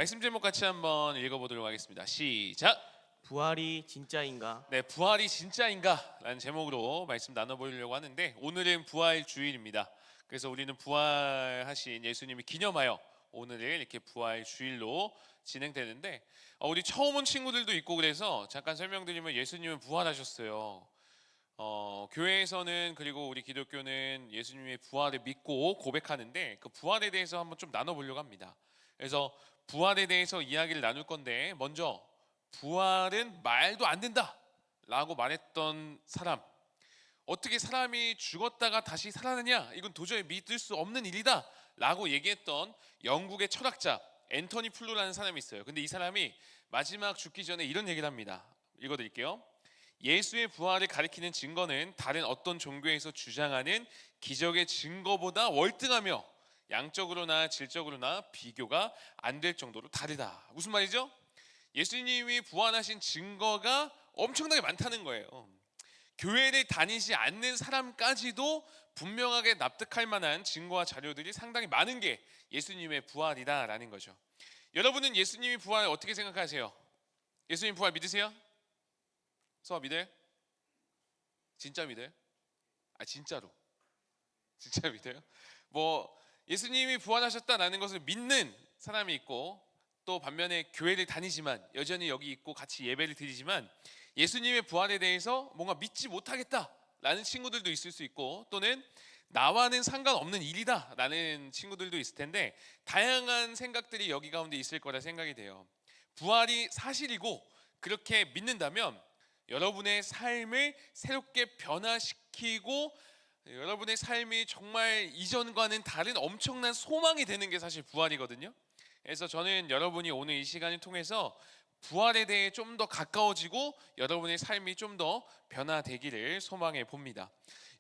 말씀 제목 같이 한번 읽어보도록 하겠습니다. 시작. 부활이 진짜인가? 네, 부활이 진짜인가? 라는 제목으로 말씀 나눠보려고 하는데, 오늘은 부활 주일입니다. 그래서 우리는 부활하신 예수님을 기념하여 오늘을 이렇게 부활 주일로 진행되는데, 우리 처음 온 친구들도 있고, 그래서 잠깐 설명드리면 예수님은 부활하셨어요. 교회에서는, 그리고 우리 기독교는 예수님의 부활을 믿고 고백하는데, 그 부활에 대해서 한번 좀 나눠보려고 합니다. 그래서 부활에 대해서 이야기를 나눌 건데, 먼저 부활은 말도 안 된다 라고 말했던 사람, 어떻게 사람이 죽었다가 다시 살아나냐, 이건 도저히 믿을 수 없는 일이다 라고 얘기했던 영국의 철학자 앤토니 플루라는 사람이 있어요. 근데 이 사람이 마지막 죽기 전에 이런 얘기를 합니다. 읽어드릴게요. 예수의 부활을 가리키는 증거는 다른 어떤 종교에서 주장하는 기적의 증거보다 월등하며 양적으로나 질적으로나 비교가 안 될 정도로 다르다. 무슨 말이죠? 예수님이 부활하신 증거가 엄청나게 많다는 거예요. 교회를 다니지 않는 사람까지도 분명하게 납득할 만한 증거와 자료들이 상당히 많은 게 예수님의 부활이다라는 거죠. 여러분은 예수님이 부활 어떻게 생각하세요? 예수님 부활 믿으세요? 서아 믿어요? 진짜 믿어요? 진짜로 진짜 믿어요? 예수님이 부활하셨다라는 것을 믿는 사람이 있고, 또 반면에 교회를 다니지만 여전히 여기 있고 같이 예배를 드리지만 예수님의 부활에 대해서 뭔가 믿지 못하겠다라는 친구들도 있을 수 있고, 또는 나와는 상관없는 일이다 라는 친구들도 있을 텐데, 다양한 생각들이 여기 가운데 있을 거라 생각이 돼요. 부활이 사실이고 그렇게 믿는다면 여러분의 삶을 새롭게 변화시키고 여러분의 삶이 정말 이전과는 다른 엄청난 소망이 되는 게 사실 부활이거든요. 그래서 저는 여러분이 오늘 이 시간을 통해서 부활에 대해 좀 더 가까워지고 여러분의 삶이 좀 더 변화되기를 소망해 봅니다.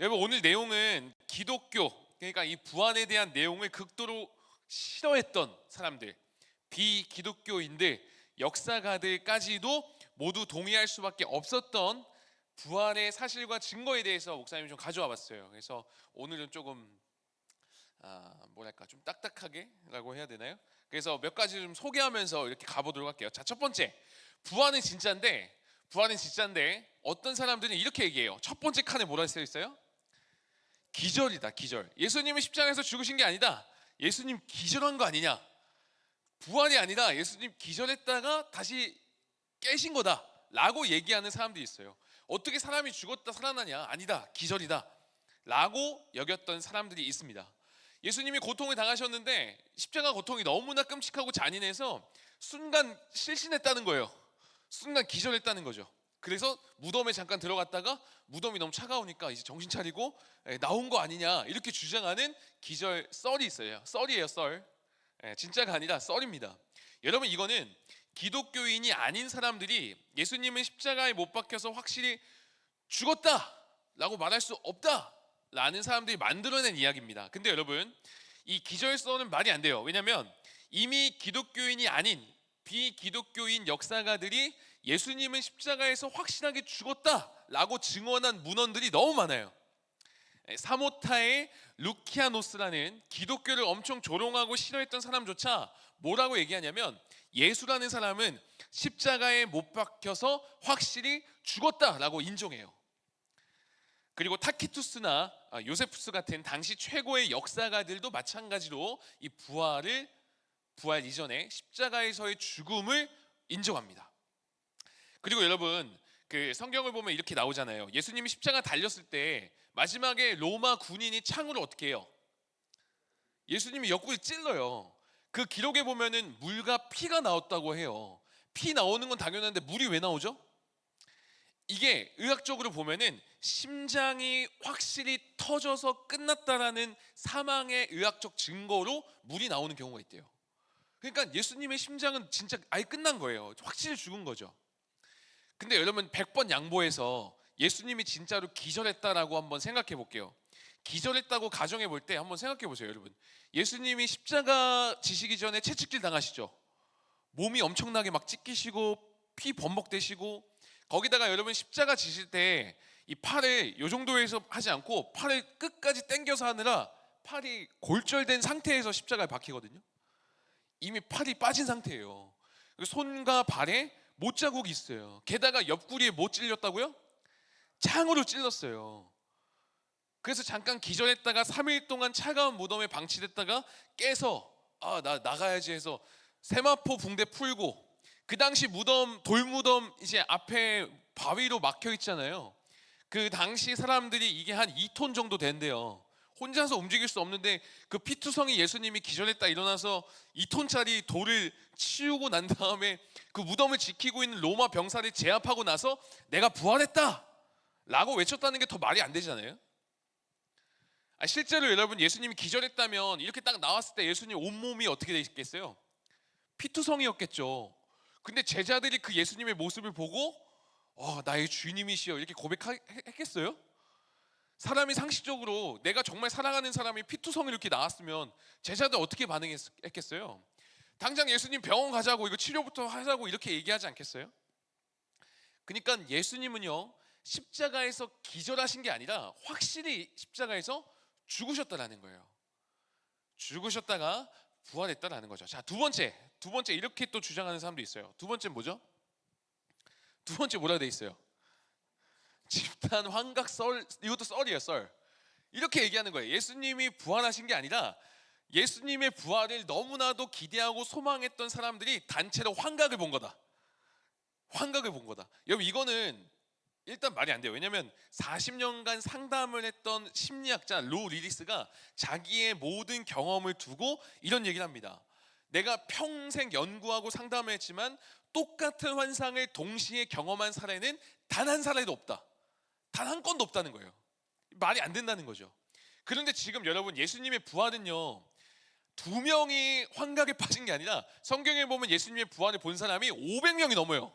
여러분, 오늘 내용은 기독교, 그러니까 이 부활에 대한 내용을 극도로 싫어했던 사람들, 비기독교인들, 역사가들까지도 모두 동의할 수밖에 없었던 부활의 사실과 증거에 대해서 목사님이 좀 가져와 봤어요. 그래서 오늘은 조금 좀 딱딱하게라고 해야 되나요? 그래서 몇 가지 좀 소개하면서 이렇게 가보도록 할게요. 자, 첫 번째, 부활은 진짜인데 어떤 사람들은 이렇게 얘기해요. 첫 번째 칸에 뭐라 써 있어요? 기절이다, 기절. 예수님이 십자가에서 죽으신 게 아니다. 예수님 기절한 거 아니냐? 부활이 아니다. 예수님 기절했다가 다시 깨신 거다 라고 얘기하는 사람들이 있어요. 어떻게 사람이 죽었다 살아나냐? 아니다, 기절이다 라고 여겼던 사람들이 있습니다. 예수님이 고통을 당하셨는데 십자가 고통이 너무나 끔찍하고 잔인해서 순간 실신했다는 거예요. 순간 기절했다는 거죠. 그래서 무덤에 잠깐 들어갔다가 무덤이 너무 차가우니까 이제 정신 차리고 나온 거 아니냐, 이렇게 주장하는 기절 썰이 있어요. 썰이에요, 썰. 진짜가 아니라 썰입니다. 여러분, 이거는 기독교인이 아닌 사람들이 예수님은 십자가에 못 박혀서 확실히 죽었다라고 말할 수 없다라는 사람들이 만들어낸 이야기입니다. 근데 여러분, 이 기절서는 말이 안 돼요. 왜냐하면 이미 기독교인이 아닌 비기독교인 역사가들이 예수님은 십자가에서 확실하게 죽었다라고 증언한 문헌들이 너무 많아요. 사모타의 루키아노스라는 기독교를 엄청 조롱하고 싫어했던 사람조차 뭐라고 얘기하냐면, 예수라는 사람은 십자가에 못 박혀서 확실히 죽었다라고 인정해요. 그리고 타키투스나 요세푸스 같은 당시 최고의 역사가들도 마찬가지로 이 부활 이전에 십자가에서의 죽음을 인정합니다. 그리고 여러분, 그 성경을 보면 이렇게 나오잖아요. 예수님이 십자가 달렸을 때 마지막에 로마 군인이 창으로 어떻게 해요? 예수님이 옆구리 찔러요. 그 기록에 보면은 물과 피가 나왔다고 해요. 피 나오는 건 당연한데 물이 왜 나오죠? 이게 의학적으로 보면은 심장이 확실히 터져서 끝났다라는 사망의 의학적 증거로 물이 나오는 경우가 있대요. 그러니까 예수님의 심장은 진짜 아예 끝난 거예요. 확실히 죽은 거죠. 근데 여러분, 100번 양보해서 예수님이 진짜로 기절했다라고 한번 생각해 볼게요. 기절했다고 가정해 볼 때 한번 생각해 보세요. 여러분, 예수님이 십자가 지시기 전에 채찍질 당하시죠. 몸이 엄청나게 막 찢기시고 피 범벅되시고, 거기다가 여러분 십자가 지실 때 이 팔을 요 정도에서 하지 않고 팔을 끝까지 당겨서 하느라 팔이 골절된 상태에서 십자가에 박히거든요. 이미 팔이 빠진 상태예요. 손과 발에 못자국이 있어요. 게다가 옆구리에 못 찔렸다고요? 창으로 찔렀어요. 그래서 잠깐 기절했다가 3일 동안 차가운 무덤에 방치됐다가 깨서 나 나가야지 해서 세마포 붕대 풀고, 그 당시 무덤, 돌무덤 이제 앞에 바위로 막혀 있잖아요. 그 당시 사람들이 이게 한 2톤 정도 된대요. 혼자서 움직일 수 없는데 그 피투성이 예수님이 기절했다 일어나서 2톤짜리 돌을 치우고 난 다음에 그 무덤을 지키고 있는 로마 병사를 제압하고 나서 내가 부활했다 라고 외쳤다는 게 더 말이 안 되잖아요. 실제로 여러분, 예수님이 기절했다면 이렇게 딱 나왔을 때 예수님 온몸이 어떻게 돼 있겠어요? 피투성이었겠죠. 근데 제자들이 그 예수님의 모습을 보고 나의 주님이시여 이렇게 고백했겠어요? 사람이 상식적으로 내가 정말 사랑하는 사람이 피투성이 이렇게 나왔으면 제자들 어떻게 반응했겠어요? 당장 예수님 병원 가자고, 이거 치료부터 하자고 이렇게 얘기하지 않겠어요? 그러니까 예수님은요, 십자가에서 기절하신 게 아니라 확실히 십자가에서 죽으셨다라는 거예요. 죽으셨다가 부활했다라는 거죠. 자, 두 번째 이렇게 또 주장하는 사람도 있어요. 두 번째 뭐죠? 두 번째 뭐라 돼 있어요? 집단 환각 썰, 이것도 썰이에요, 썰. 이렇게 얘기하는 거예요. 예수님이 부활하신 게 아니라 예수님의 부활을 너무나도 기대하고 소망했던 사람들이 단체로 환각을 본 거다. 환각을 본 거다. 여러분, 이거는 일단 말이 안 돼요. 왜냐하면 40년간 상담을 했던 심리학자 로 리리스가 자기의 모든 경험을 두고 이런 얘기를 합니다. 내가 평생 연구하고 상담을 했지만 똑같은 환상을 동시에 경험한 사례는 단 한 사례도 없다. 단 한 건도 없다는 거예요. 말이 안 된다는 거죠. 그런데 지금 여러분, 예수님의 부활은요, 2명이 환각에 빠진 게 아니라 성경에 보면 예수님의 부활을 본 사람이 500명이 넘어요.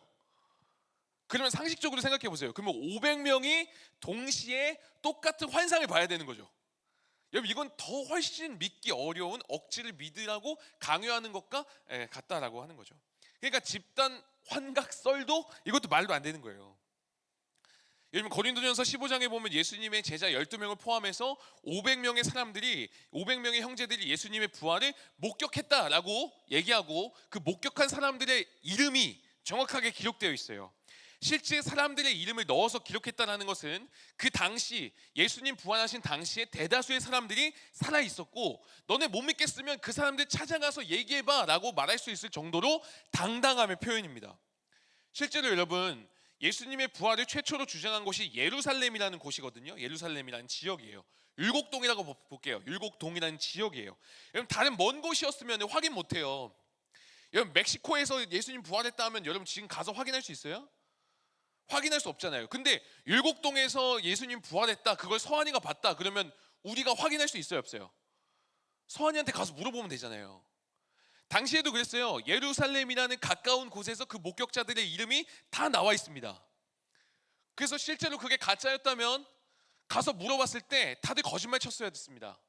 그러면 상식적으로 생각해 보세요. 그러면 500명이 동시에 똑같은 환상을 봐야 되는 거죠. 여러분, 이건 더 훨씬 믿기 어려운 억지를 믿으라고 강요하는 것과 같다라고 하는 거죠. 그러니까 집단 환각 썰도 이것도 말도 안 되는 거예요. 여러분, 고린도전서 15장에 보면 예수님의 제자 12명을 포함해서 500명의 사람들이, 500명의 형제들이 예수님의 부활을 목격했다라고 얘기하고, 그 목격한 사람들의 이름이 정확하게 기록되어 있어요. 실제 사람들의 이름을 넣어서 기록했다는 것은 그 당시 예수님 부활하신 당시에 대다수의 사람들이 살아 있었고, 너네 못 믿겠으면 그 사람들 찾아가서 얘기해봐 라고 말할 수 있을 정도로 당당함의 표현입니다. 실제로 여러분, 예수님의 부활을 최초로 주장한 곳이 예루살렘이라는 곳이거든요. 예루살렘이라는 지역이에요. 율곡동이라고 볼게요. 율곡동이라는 지역이에요. 여러분, 다른 먼 곳이었으면 확인 못해요. 여러분, 멕시코에서 예수님 부활했다 하면 여러분 지금 가서 확인할 수 있어요? 확인할 수 없잖아요. 근데 율곡동에서 예수님 부활했다, 그걸 서한이가 봤다 그러면 우리가 확인할 수 있어요, 없어요? 서한이한테 가서 물어보면 되잖아요. 당시에도 그랬어요. 예루살렘이라는 가까운 곳에서 그 목격자들의 이름이 다 나와 있습니다. 그래서 실제로 그게 가짜였다면 가서 물어봤을 때 다들 거짓말 쳤어야 됐습니다.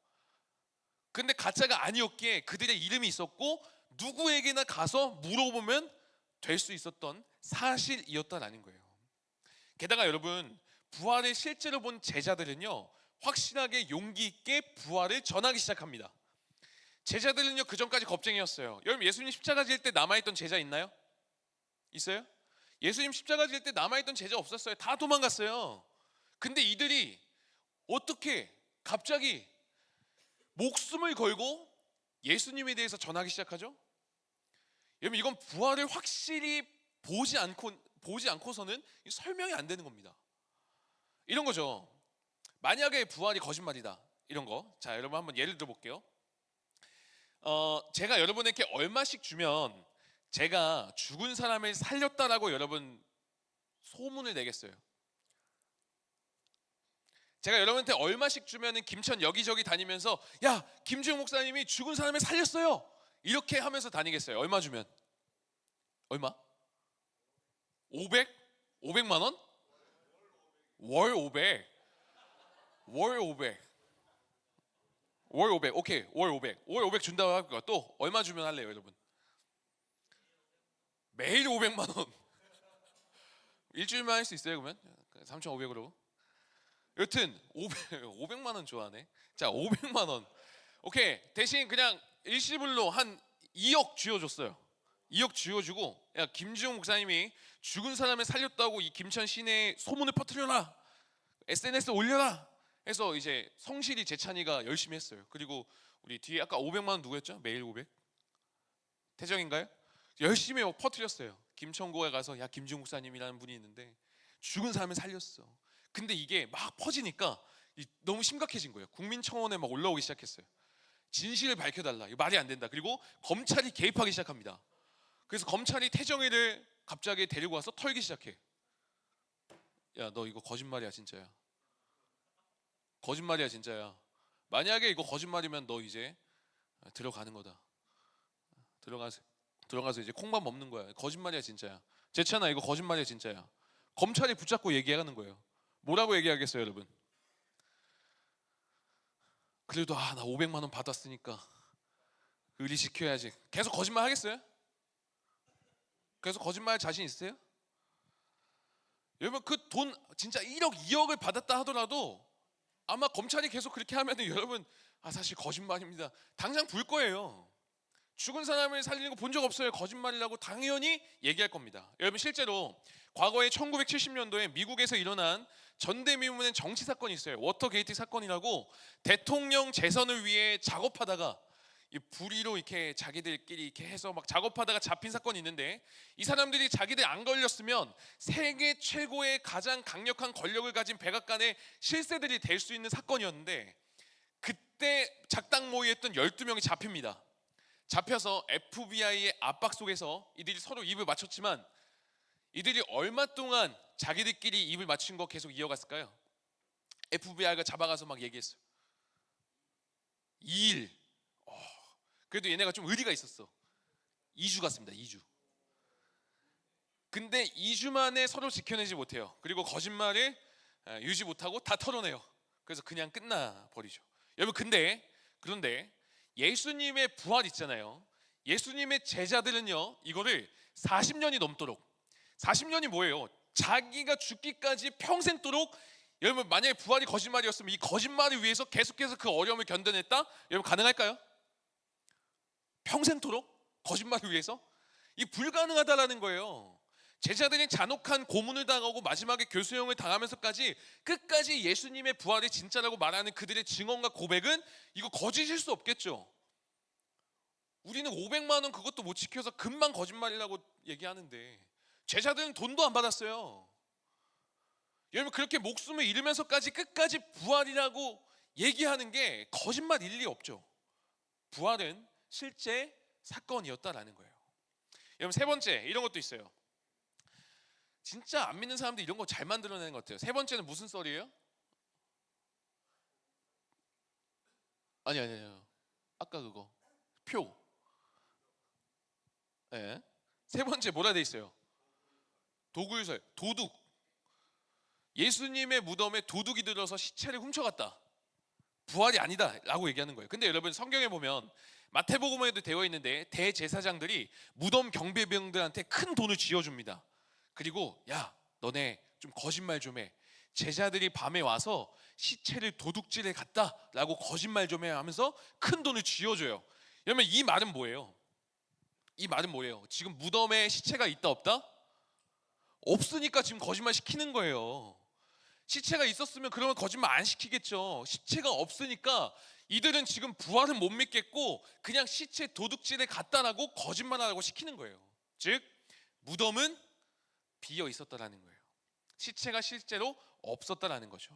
근데 가짜가 아니었기에 그들의 이름이 있었고 누구에게나 가서 물어보면 될 수 있었던 사실이었다라는 거예요. 게다가 여러분, 부활을 실제로 본 제자들은요, 확실하게 용기 있게 부활을 전하기 시작합니다. 제자들은요, 그 전까지 겁쟁이였어요. 여러분, 예수님 십자가 질 때 남아있던 제자 있나요? 있어요? 예수님 십자가 질 때 남아있던 제자 없었어요. 다 도망갔어요. 근데 이들이 어떻게 갑자기 목숨을 걸고 예수님에 대해서 전하기 시작하죠? 여러분, 이건 부활을 확실히 보지 않고서는 설명이 안 되는 겁니다. 이런 거죠. 만약에 부활이 거짓말이다, 이런 거. 자, 여러분 한번 예를 들어 볼게요. 제가 여러분에게 얼마씩 주면 제가 죽은 사람을 살렸다라고 여러분 소문을 내겠어요? 제가 여러분한테 얼마씩 주면은 김천 여기저기 다니면서 야, 김주영 목사님이 죽은 사람을 살렸어요 이렇게 하면서 다니겠어요? 얼마 주면? 얼마? 500? 500만 원? 월 500. 월 500. 월 500. 오케이. 월 500. 월 500 준다고 할까요? 또 얼마 주면 할래요, 여러분? 매일 500만 원. 일주일만 할 수 있어요, 그러면? 3,500으로. 여튼 500만 원 좋아하네. 자, 500만 원. 오케이. 대신 그냥 일시불로 한 2억 쥐어줬어요. 2억 쥐어주고, 야, 김지용 목사님이 죽은 사람을 살렸다고 이 김천 시내에 소문을 퍼뜨려라, SNS에 올려라 해서 이제 성실히 재찬이가 열심히 했어요. 그리고 우리 뒤에 아까 500만 원 누구였죠? 매일 500? 태정인가요? 열심히 퍼뜨렸어요. 김천고에 가서 야, 김지용 목사님이라는 분이 있는데 죽은 사람을 살렸어. 근데 이게 막 퍼지니까 너무 심각해진 거예요. 국민청원에 막 올라오기 시작했어요. 진실을 밝혀달라, 이거 말이 안 된다. 그리고 검찰이 개입하기 시작합니다. 그래서 검찰이 태정이를 갑자기 데리고 와서 털기 시작해. 야, 너 이거 거짓말이야 진짜야. 거짓말이야 진짜야. 만약에 이거 거짓말이면 너 이제 들어가는 거다. 들어가서 이제 콩밥 먹는 거야. 거짓말이야 진짜야. 재찬아, 이거 거짓말이야 진짜야. 검찰이 붙잡고 얘기하는 거예요. 뭐라고 얘기하겠어요, 여러분? 그래도 나 500만 원 받았으니까 의리 지켜야지. 계속 거짓말 하겠어요? 계속 거짓말 할 자신 있으세요? 여러분, 그 돈 진짜 1억 2억을 받았다 하더라도 아마 검찰이 계속 그렇게 하면은 여러분, 사실 거짓말입니다, 당장 불 거예요. 죽은 사람을 살리는 거 본 적 없어요, 거짓말이라고 당연히 얘기할 겁니다. 여러분, 실제로 과거에 1970년도에 미국에서 일어난 전대미문의 정치 사건이 있어요. 워터게이트 사건이라고. 대통령 재선을 위해 작업하다가 이 불의로 이렇게 자기들끼리 이렇게 해서 막 작업하다가 잡힌 사건이 있는데, 이 사람들이 자기들 안 걸렸으면 세계 최고의 가장 강력한 권력을 가진 백악관의 실세들이 될 수 있는 사건이었는데, 그때 작당 모의했던 12명이 잡힙니다. 잡혀서 FBI의 압박 속에서 이들이 서로 입을 맞췄지만, 이들이 얼마 동안 자기들끼리 입을 맞춘 거 계속 이어갔을까요? FBI가 잡아가서 막 얘기했어요. 2일. 그래도 얘네가 좀 의리가 있었어. 2주 갔습니다. 2주. 근데 2주 만에 서로 지켜내지 못해요. 그리고 거짓말을 유지 못하고 다 털어내요. 그래서 그냥 끝나버리죠. 여러분, 그런데 예수님의 부활 있잖아요. 예수님의 제자들은요, 이거를 40년이 넘도록, 40년이 뭐예요? 자기가 죽기까지 평생도록, 여러분, 만약에 부활이 거짓말이었으면 이 거짓말을 위해서 계속해서 그 어려움을 견뎌냈다? 여러분, 가능할까요? 평생토록 거짓말을 위해서? 이 불가능하다라는 거예요. 제자들이 잔혹한 고문을 당하고 마지막에 교수형을 당하면서까지 끝까지 예수님의 부활이 진짜라고 말하는 그들의 증언과 고백은 이거 거짓일 수 없겠죠. 우리는 500만 원 그것도 못 지켜서 금방 거짓말이라고 얘기하는데, 제자들은 돈도 안 받았어요. 여러분, 그렇게 목숨을 잃으면서까지 끝까지 부활이라고 얘기하는 게 거짓말일 리 없죠. 부활은 실제 사건이었다라는 거예요. 여러분, 세 번째, 이런 것도 있어요. 진짜 안 믿는 사람들이 이런 거 잘 만들어내는 것 같아요. 세 번째는 무슨 썰이에요? 아니요. 아까 그거 표. 네. 세 번째 뭐라 돼 있어요? 도굴설, 도둑. 예수님의 무덤에 도둑이 들어서 시체를 훔쳐갔다. 부활이 아니다 라고 얘기하는 거예요. 근데 여러분, 성경에 보면 마태복음에도 되어 있는데 대제사장들이 무덤 경비병들한테 큰 돈을 쥐어줍니다. 그리고 야, 너네 좀 거짓말 좀 해. 제자들이 밤에 와서 시체를 도둑질해 갔다 라고 거짓말 좀 해 하면서 큰 돈을 쥐어줘요. 그러면 이 말은 뭐예요? 이 말은 뭐예요? 지금 무덤에 시체가 있다 없다? 없으니까 지금 거짓말 시키는 거예요. 시체가 있었으면 그러면 거짓말 안 시키겠죠. 시체가 없으니까 이들은 지금 부활은 못 믿겠고 그냥 시체 도둑질에 갔다라고 거짓말하라고 시키는 거예요. 즉, 무덤은 비어 있었다라는 거예요. 시체가 실제로 없었다라는 거죠.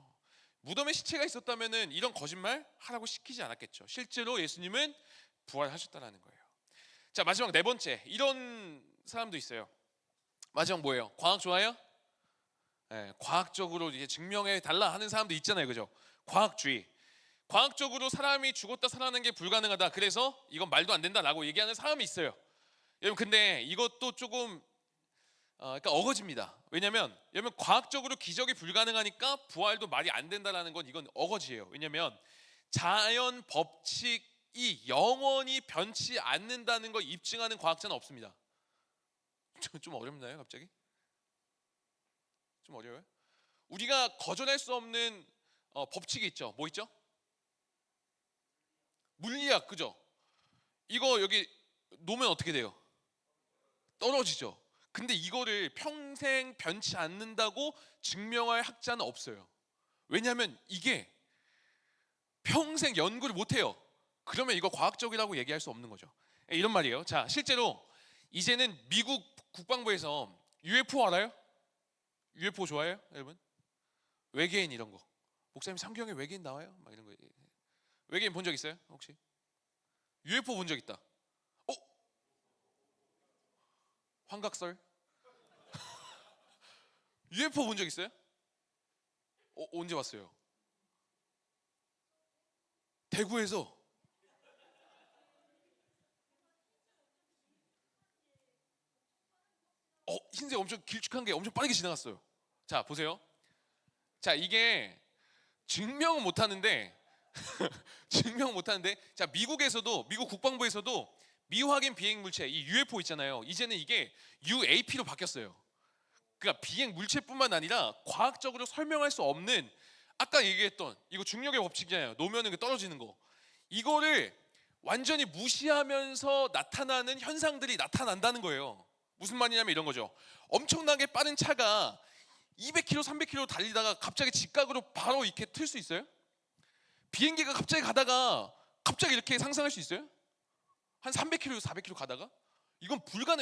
무덤에 시체가 있었다면은 이런 거짓말 하라고 시키지 않았겠죠. 실제로 예수님은 부활하셨다라는 거예요. 자, 마지막 네 번째, 이런 사람도 있어요. 마지막 뭐예요? 과학 좋아요? 네, 과학적으로 이제 증명해 달라 하는 사람도 있잖아요, 그죠? 과학주의. 과학적으로 사람이 죽었다 살아나는 게 불가능하다, 그래서 이건 말도 안 된다라고 얘기하는 사람이 있어요. 여러분, 근데 이것도 조금 그러니까 어거지입니다. 왜냐하면 여러분, 과학적으로 기적이 불가능하니까 부활도 말이 안 된다라는 건 이건 어거지예요. 왜냐하면 자연 법칙이 영원히 변치 않는다는 걸 입증하는 과학자는 없습니다. 좀 어렵나요, 갑자기? 좀 어려워요? 우리가 거절할 수 없는 법칙이 있죠. 뭐 있죠? 물리학, 그죠? 이거 여기 놓으면 어떻게 돼요? 떨어지죠. 근데 이거를 평생 변치 않는다고 증명할 학자는 없어요. 왜냐하면 이게 평생 연구를 못해요. 그러면 이거 과학적이라고 얘기할 수 없는 거죠. 이런 말이에요. 자, 실제로 이제는 미국 국방부에서 UFO 알아요? UFO 좋아해요, 여러분? 외계인 이런 거. 목사님 성경에 외계인 나와요? 막 이런 거. 외계인 본 적 있어요? 혹시? UFO 본 적 있다. 어? 환각설? UFO 본 적 있어요? 언제 봤어요? 대구에서. 흰색 엄청 길쭉한 게 엄청 빠르게 지나갔어요. 자, 보세요. 자, 이게 증명은 못 하는데 증명 못 하는데 자, 미국 국방부에서도 미확인 비행 물체 이 UFO 있잖아요. 이제는 이게 UAP로 바뀌었어요. 그러니까 비행 물체뿐만 아니라 과학적으로 설명할 수 없는 아까 얘기했던 이거 중력의 법칙이잖아요. 놓으면은 그 떨어지는 거. 이거를 완전히 무시하면서 나타나는 현상들이 나타난다는 거예요. 무슨 말이냐면 이런 거죠. 엄청나게 빠른 차가 200km, 300km 달리다가 갑자기 직각으로 바로 이렇게 틀 수 있어요? 비행기가 갑자기 가다가 갑자기 이렇게 상승할 수 있어요? 한 300km, 400km 가다가? 이건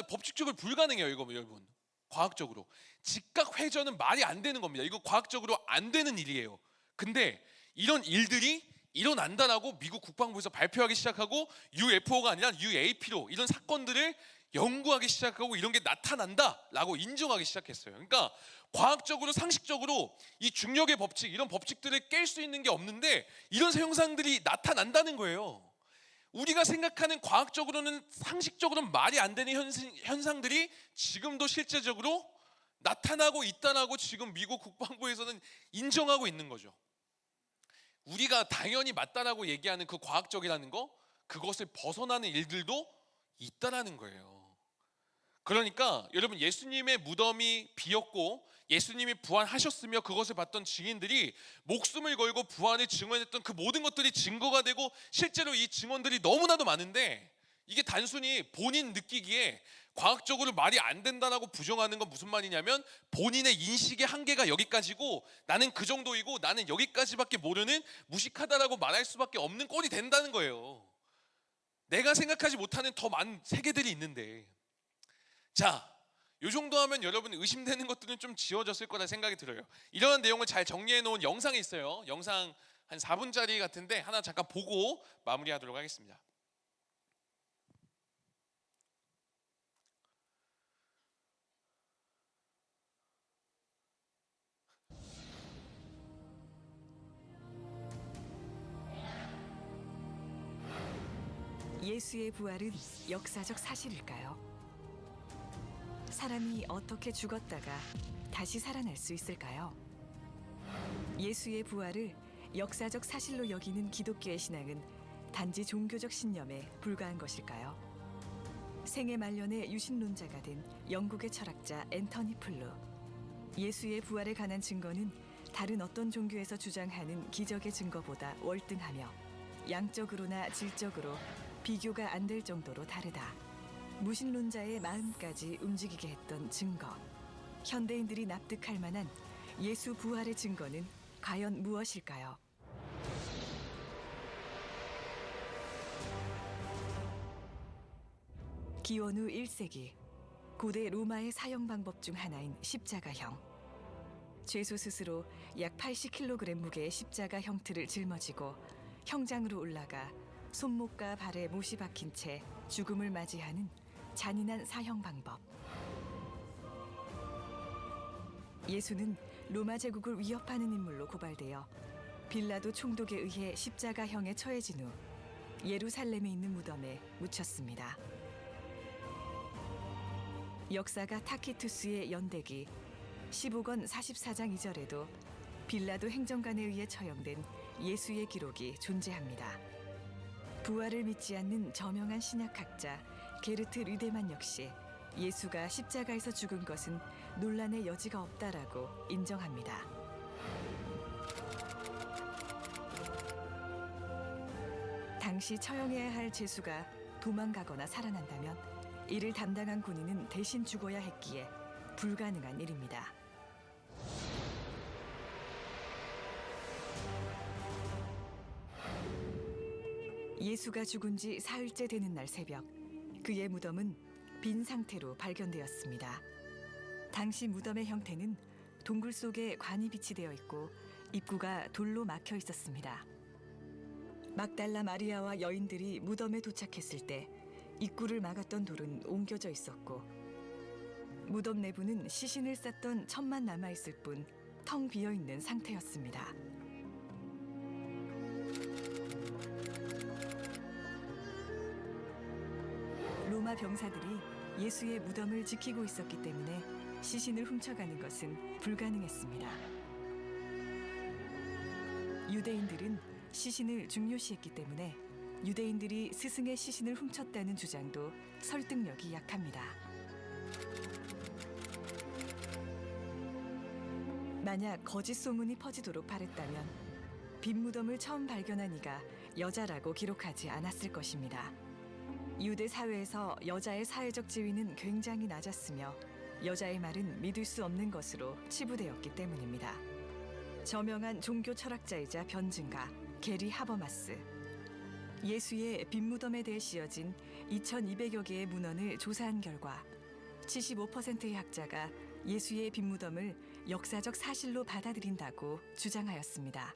법칙적으로 불가능해요, 이거 여러분. 과학적으로. 직각 회전은 말이 안 되는 겁니다. 이거 과학적으로 안 되는 일이에요. 근데 이런 일들이 일어난다라고 미국 국방부에서 발표하기 시작하고 UFO가 아니라 UAP로 이런 사건들을 연구하기 시작하고 이런 게 나타난다라고 인정하기 시작했어요. 그러니까 과학적으로 상식적으로 이 중력의 법칙 이런 법칙들을 깰 수 있는 게 없는데 이런 현상들이 나타난다는 거예요. 우리가 생각하는 과학적으로는 상식적으로는 말이 안 되는 현상들이 지금도 실제적으로 나타나고 있다라고 지금 미국 국방부에서는 인정하고 있는 거죠. 우리가 당연히 맞다라고 얘기하는 그 과학적이라는 거 그것을 벗어나는 일들도 있다라는 거예요. 그러니까 여러분 예수님의 무덤이 비었고 예수님이 부활하셨으며 그것을 봤던 증인들이 목숨을 걸고 부활을 증언했던 그 모든 것들이 증거가 되고 실제로 이 증언들이 너무나도 많은데 이게 단순히 본인 느끼기에 과학적으로 말이 안 된다라고 부정하는 건 무슨 말이냐면 본인의 인식의 한계가 여기까지고 나는 그 정도이고 나는 여기까지밖에 모르는 무식하다라고 말할 수밖에 없는 꼴이 된다는 거예요. 내가 생각하지 못하는 더 많은 세계들이 있는데 자, 이 정도 하면 여러분 의심되는 것들은 좀 지워졌을 거라 생각이 들어요. 이런 내용을 잘 정리해 놓은 영상이 있어요. 영상 한 4분짜리 같은데 하나 잠깐 보고 마무리하도록 하겠습니다. 예수의 부활은 역사적 사실일까요? 사람이 어떻게 죽었다가 다시 살아날 수 있을까요? 예수의 부활을 역사적 사실로 여기는 기독교의 신앙은 단지 종교적 신념에 불과한 것일까요? 생애 말년에 유신론자가 된 영국의 철학자 앤터니 플루. 예수의 부활에 관한 증거는 다른 어떤 종교에서 주장하는 기적의 증거보다 월등하며 양적으로나 질적으로 비교가 안 될 정도로 다르다. 무신론자의 마음까지 움직이게 했던 증거. 현대인들이 납득할 만한 예수 부활의 증거는 과연 무엇일까요? 기원 후 1세기 고대 로마의 사형 방법 중 하나인 십자가형. 죄수 스스로 약 80kg 무게의 십자가 형틀을 짊어지고 형장으로 올라가 손목과 발에 못이 박힌 채 죽음을 맞이하는 잔인한 사형 방법. 예수는 로마 제국을 위협하는 인물로 고발되어 빌라도 총독에 의해 십자가형에 처해진 후 예루살렘에 있는 무덤에 묻혔습니다. 역사가 타키투스의 연대기 15권 44장 2절에도 빌라도 행정관에 의해 처형된 예수의 기록이 존재합니다. 부활을 믿지 않는 저명한 신약학자 게르트 르데만 역시 예수가 십자가에서 죽은 것은 논란의 여지가 없다라고 인정합니다. 당시 처형해야 할 죄수가 도망가거나 살아난다면 이를 담당한 군인은 대신 죽어야 했기에 불가능한 일입니다. 예수가 죽은 지 사흘째 되는 날 새벽, 그의 무덤은 빈 상태로 발견되었습니다. 당시 무덤의 형태는 동굴 속에 관이 비치되어 있고 입구가 돌로 막혀 있었습니다. 막달라 마리아와 여인들이 무덤에 도착했을 때 입구를 막았던 돌은 옮겨져 있었고 무덤 내부는 시신을 쌌던 천만 남아있을 뿐 텅 비어있는 상태였습니다. 로마 병사들이 예수의 무덤을 지키고 있었기 때문에 시신을 훔쳐가는 것은 불가능했습니다. 유대인들은 시신을 중요시했기 때문에 유대인들이 스승의 시신을 훔쳤다는 주장도 설득력이 약합니다. 만약 거짓 소문이 퍼지도록 바랬다면 빈 무덤을 처음 발견한 이가 여자라고 기록하지 않았을 것입니다. 유대 사회에서 여자의 사회적 지위는 굉장히 낮았으며 여자의 말은 믿을 수 없는 것으로 치부되었기 때문입니다. 저명한 종교 철학자이자 변증가 게리 하버마스, 예수의 빈 무덤에 대해 씌어진 2200여 개의 문헌을 조사한 결과 75%의 학자가 예수의 빈 무덤을 역사적 사실로 받아들인다고 주장하였습니다.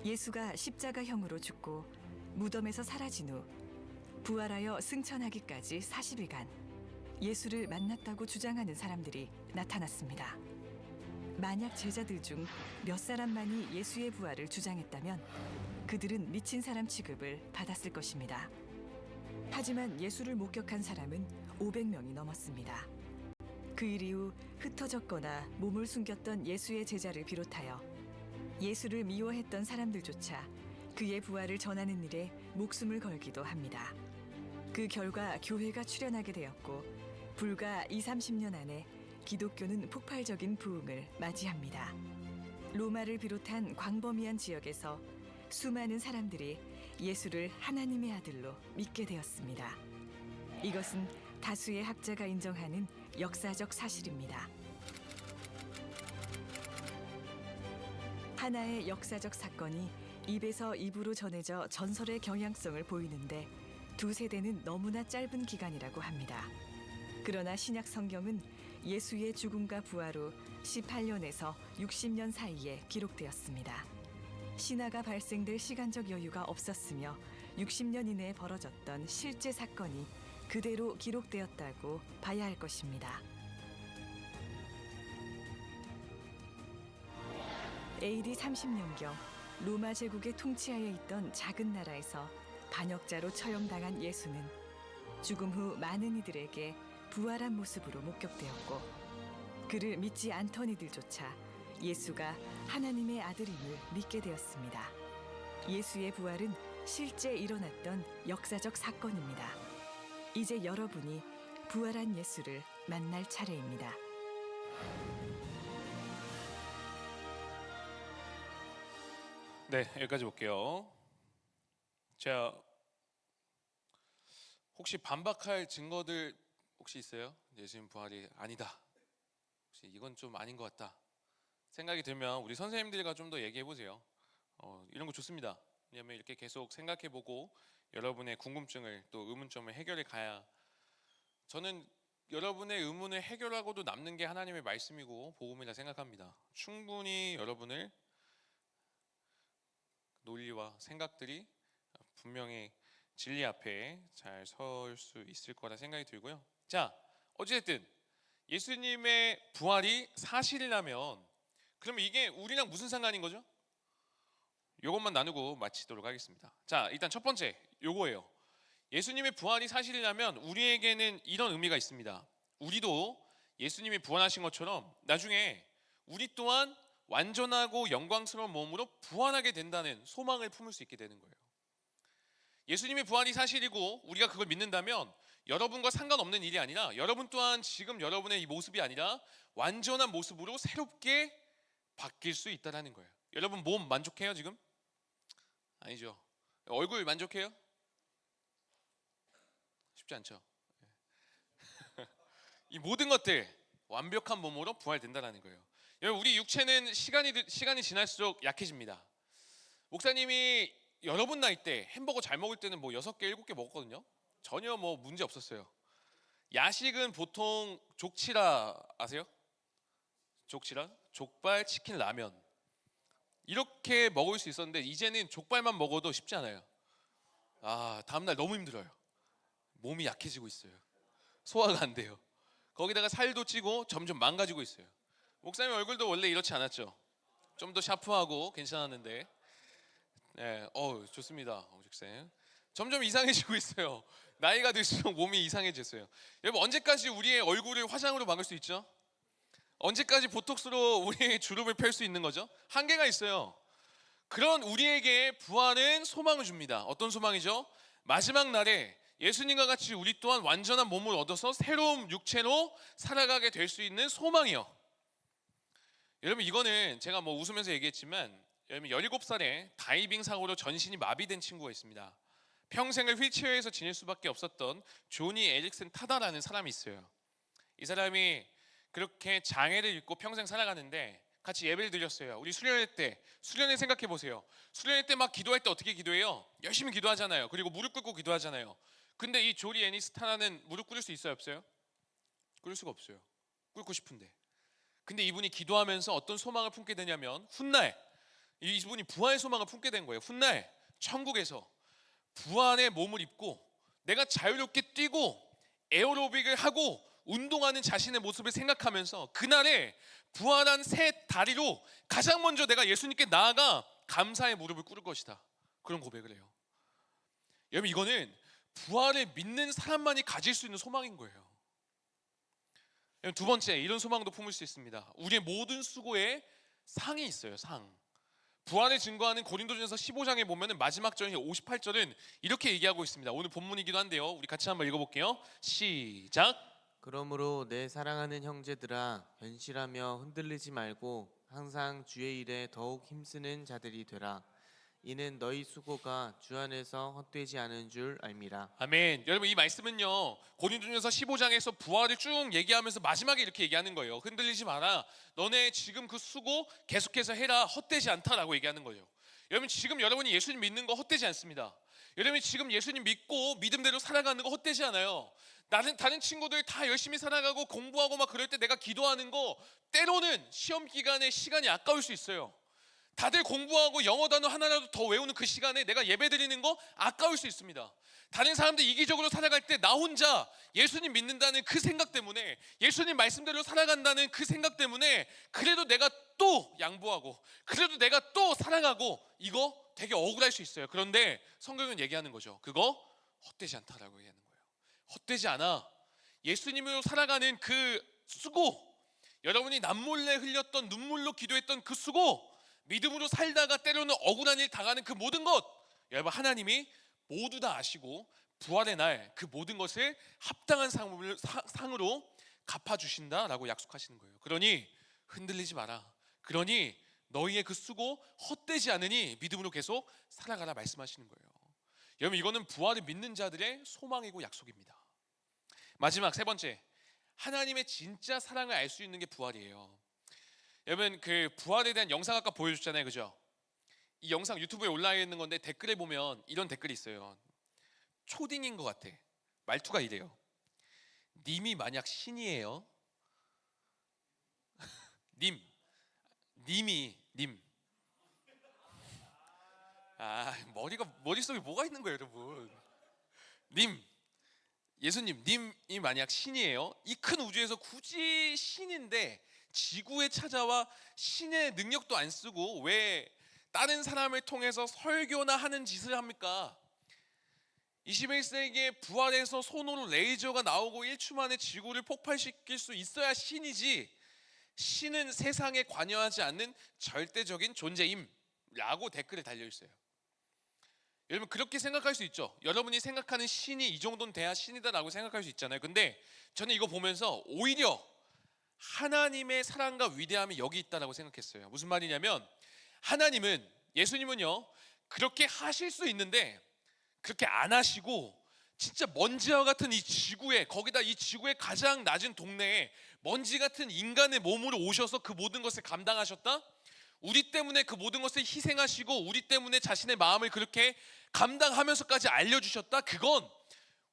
예수가 십자가형으로 죽고 무덤에서 사라진 후 부활하여 승천하기까지 40일간 예수를 만났다고 주장하는 사람들이 나타났습니다. 만약 제자들 중 몇 사람만이 예수의 부활을 주장했다면 그들은 미친 사람 취급을 받았을 것입니다. 하지만 예수를 목격한 사람은 500명이 넘었습니다. 그 일 이후 흩어졌거나 몸을 숨겼던 예수의 제자를 비롯하여 예수를 미워했던 사람들조차 그의 부활을 전하는 일에 목숨을 걸기도 합니다. 그 결과 교회가 출현하게 되었고 불과 20-30년 안에 기독교는 폭발적인 부흥을 맞이합니다. 로마를 비롯한 광범위한 지역에서 수많은 사람들이 예수를 하나님의 아들로 믿게 되었습니다. 이것은 다수의 학자가 인정하는 역사적 사실입니다. 하나의 역사적 사건이 입에서 입으로 전해져 전설의 경향성을 보이는데 두 세대는 너무나 짧은 기간이라고 합니다. 그러나 신약 성경은 예수의 죽음과 부활 후 18년에서 60년 사이에 기록되었습니다. 신화가 발생될 시간적 여유가 없었으며 60년 이내에 벌어졌던 실제 사건이 그대로 기록되었다고 봐야 할 것입니다. AD 30년경 로마 제국의 통치하에 있던 작은 나라에서 반역자로 처형당한 예수는 죽음 후 많은 이들에게 부활한 모습으로 목격되었고 그를 믿지 않던 이들조차 예수가 하나님의 아들임을 믿게 되었습니다. 예수의 부활은 실제 일어났던 역사적 사건입니다. 이제 여러분이 부활한 예수를 만날 차례입니다. 네, 여기까지 볼게요. 자, 혹시 반박할 증거들 혹시 있어요? 예수님 부활이 아니다. 혹시 이건 좀 아닌 것 같다. 생각이 들면 우리 선생님들과 좀 더 얘기해 보세요. 이런 거 좋습니다. 왜냐하면 이렇게 계속 생각해보고 여러분의 궁금증을 또 의문점을 해결해 가야 저는 여러분의 의문을 해결하고도 남는 게 하나님의 말씀이고 복음이라 생각합니다. 충분히 여러분을 논리와 생각들이 분명히 진리 앞에 잘 설 수 있을 거라 생각이 들고요. 자, 어쨌든 예수님의 부활이 사실이라면 그러면 이게 우리랑 무슨 상관인 거죠? 이것만 나누고 마치도록 하겠습니다. 자, 일단 첫 번째 요거예요. 예수님의 부활이 사실이라면 우리에게는 이런 의미가 있습니다. 우리도 예수님이 부활하신 것처럼 나중에 우리 또한 완전하고 영광스러운 몸으로 부활하게 된다는 소망을 품을 수 있게 되는 거예요. 예수님의 부활이 사실이고 우리가 그걸 믿는다면 여러분과 상관없는 일이 아니라 여러분 또한 지금 여러분의 이 모습이 아니라 완전한 모습으로 새롭게 바뀔 수 있다는 거예요. 여러분 몸 만족해요 지금? 아니죠. 얼굴 만족해요? 쉽지 않죠. 이 모든 것들 완벽한 몸으로 부활된다는 거예요. 여러분 우리 육체는 시간이 지날수록 약해집니다. 목사님이 여러분 나이 때 햄버거 잘 먹을 때는 뭐 6개, 7개 먹었거든요. 전혀 뭐 문제 없었어요. 야식은 보통 족치라 아세요? 족치라? 족발, 치킨, 라면 이렇게 먹을 수 있었는데 이제는 족발만 먹어도 쉽지 않아요. 다음날 너무 힘들어요. 몸이 약해지고 있어요. 소화가 안 돼요. 거기다가 살도 찌고 점점 망가지고 있어요. 목사님 얼굴도 원래 이렇지 않았죠? 좀 더 샤프하고 괜찮았는데 네, 좋습니다. 목사님 점점 이상해지고 있어요. 나이가 들수록 몸이 이상해졌어요. 여러분 언제까지 우리의 얼굴을 화장으로 막을 수 있죠? 언제까지 보톡스로 우리의 주름을 펼 수 있는 거죠? 한계가 있어요. 그런 우리에게 부활은 소망을 줍니다. 어떤 소망이죠? 마지막 날에 예수님과 같이 우리 또한 완전한 몸을 얻어서 새로운 육체로 살아가게 될 수 있는 소망이요. 여러분 이거는 제가 뭐 웃으면서 얘기했지만 여러분 17살에 다이빙 사고로 전신이 마비된 친구가 있습니다. 평생을 휠체어에서 지낼 수밖에 없었던 조니 에릭슨 타다라는 사람이 있어요. 이 사람이 그렇게 장애를 입고 평생 살아가는데 같이 예배를 드렸어요. 우리 수련회 생각해 보세요. 수련회 때 막 기도할 때 어떻게 기도해요? 열심히 기도하잖아요. 그리고 무릎 꿇고 기도하잖아요. 근데 이 조리 애니스타라는 무릎 꿇을 수 있어요, 없어요? 꿇을 수가 없어요. 꿇고 싶은데. 근데 이분이 기도하면서 어떤 소망을 품게 되냐면 훗날 이분이 부활의 소망을 품게 된 거예요. 훗날 천국에서 부활의 몸을 입고 내가 자유롭게 뛰고 에어로빅을 하고 운동하는 자신의 모습을 생각하면서 그날에 부활한 새 다리로 가장 먼저 내가 예수님께 나아가 감사의 무릎을 꿇을 것이다. 그런 고백을 해요. 여러분 이거는 부활을 믿는 사람만이 가질 수 있는 소망인 거예요. 두 번째 이런 소망도 품을 수 있습니다. 우리의 모든 수고에 상이 있어요. 상. 부활을 증거하는 고린도전서 15장에 보면은 마지막 절 58절은 이렇게 얘기하고 있습니다. 오늘 본문이기도 한데요. 우리 같이 한번 읽어볼게요. 시작. 그러므로 내 사랑하는 형제들아 변실하며 흔들리지 말고 항상 주의 일에 더욱 힘쓰는 자들이 되라. 이는 너희 수고가 주 안에서 헛되지 않은 줄 알미라. 아멘. 여러분 이 말씀은요 고린도전서 15장에서 부활을 쭉 얘기하면서 마지막에 이렇게 얘기하는 거예요. 흔들리지 마라. 너네 지금 그 수고 계속해서 해라. 헛되지 않다라고 얘기하는 거예요. 여러분 지금 여러분이 예수님 믿는 거 헛되지 않습니다. 여러분이 지금 예수님 믿고 믿음대로 살아가는 거 헛되지 않아요. 다른 친구들 다 열심히 살아가고 공부하고 막 그럴 때 내가 기도하는 거 때로는 시험 기간에 시간이 아까울 수 있어요. 다들 공부하고 영어 단어 하나라도 더 외우는 그 시간에 내가 예배 드리는 거 아까울 수 있습니다. 다른 사람들 이기적으로 살아갈 때 나 혼자 예수님 믿는다는 그 생각 때문에 예수님 말씀대로 살아간다는 그 생각 때문에 그래도 내가 또 양보하고 그래도 내가 또 사랑하고 이거 되게 억울할 수 있어요. 그런데 성경은 얘기하는 거죠. 그거 헛되지 않다라고 얘기하는 거예요. 헛되지 않아. 예수님으로 살아가는 그 수고, 여러분이 남몰래 흘렸던 눈물로 기도했던 그 수고, 믿음으로 살다가 때로는 억울한 일 당하는 그 모든 것, 여러분 하나님이 모두 다 아시고 부활의 날 그 모든 것을 합당한 상으로 갚아주신다라고 약속하시는 거예요. 그러니 흔들리지 마라. 그러니 너희의 그 수고 헛되지 않으니 믿음으로 계속 살아가라 말씀하시는 거예요. 여러분 이거는 부활을 믿는 자들의 소망이고 약속입니다. 마지막 세 번째, 하나님의 진짜 사랑을 알 수 있는 게 부활이에요. 여러분 그 부활에 대한 영상 아까 보여줬잖아요, 그죠? 이 영상 유튜브에 올라 있는 건데 댓글에 보면 이런 댓글이 있어요. 초딩인 것 같아. 말투가 이래요. 님이 만약 신이에요. 님이. 머릿속에 뭐가 있는 거예요, 여러분? 예수님, 님이 만약 신이에요. 이 큰 우주에서 굳이 신인데 지구에 찾아와 신의 능력도 안 쓰고 왜 다른 사람을 통해서 설교나 하는 짓을 합니까? 21세기에 부활해서 손으로 레이저가 나오고 1초 만에 지구를 폭발시킬 수 있어야 신이지, 신은 세상에 관여하지 않는 절대적인 존재임 라고 댓글에 달려있어요. 여러분 그렇게 생각할 수 있죠. 여러분이 생각하는 신이 이 정도는 돼야 신이다라고 생각할 수 있잖아요. 근데 저는 이거 보면서 오히려 하나님의 사랑과 위대함이 여기 있다라고 생각했어요. 무슨 말이냐면 하나님은, 예수님은요 그렇게 하실 수 있는데 그렇게 안 하시고 진짜 먼지와 같은 이 지구에, 거기다 이 지구의 가장 낮은 동네에 먼지 같은 인간의 몸으로 오셔서 그 모든 것을 감당하셨다? 우리 때문에 그 모든 것을 희생하시고 우리 때문에 자신의 마음을 그렇게 감당하면서까지 알려주셨다? 그건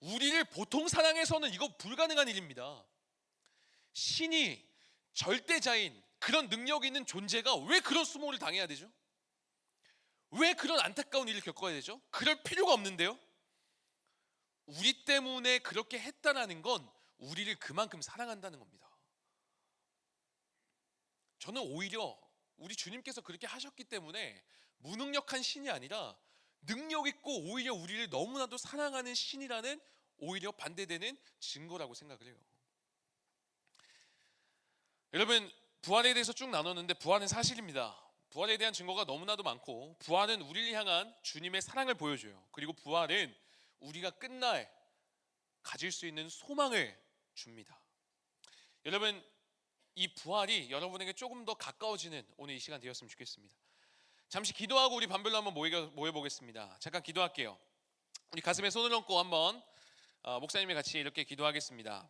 우리를 보통 사랑해서는 이거 불가능한 일입니다. 신이, 절대자인, 그런 능력 있는 존재가 왜 그런 수모를 당해야 되죠? 왜 그런 안타까운 일을 겪어야 되죠? 그럴 필요가 없는데요. 우리 때문에 그렇게 했다라는 건 우리를 그만큼 사랑한다는 겁니다. 저는 오히려 우리 주님께서 그렇게 하셨기 때문에 무능력한 신이 아니라 능력 있고 오히려 우리를 너무나도 사랑하는 신이라는, 오히려 반대되는 증거라고 생각을 해요. 여러분, 부활에 대해서 쭉 나눴는데 부활은 사실입니다. 부활에 대한 증거가 너무나도 많고, 부활은 우리를 향한 주님의 사랑을 보여줘요. 그리고 부활은 우리가 끝날 가질 수 있는 소망을 줍니다. 여러분, 이 부활이 여러분에게 조금 더 가까워지는 오늘 이 시간 되었으면 좋겠습니다. 잠시 기도하고 우리 반별로 한번 모여보겠습니다. 잠깐 기도할게요. 우리 가슴에 손을 얹고 한번 목사님이 같이 이렇게 기도하겠습니다.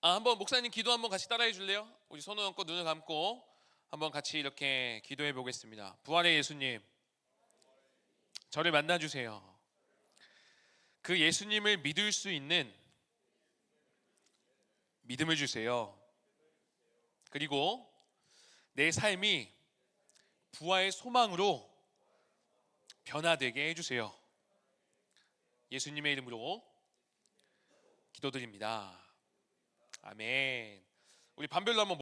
한번 목사님 기도 한번 같이 따라해 줄래요? 우리 손을 얹고 눈을 감고 한번 같이 이렇게 기도해 보겠습니다. 부활의 예수님, 저를 만나 주세요. 그 예수님을 믿을 수 있는 믿음을 주세요. 그리고 내 삶이 부활의 소망으로 변화되게 해주세요. 예수님의 이름으로 기도드립니다. 아멘. 우리 반별로 한번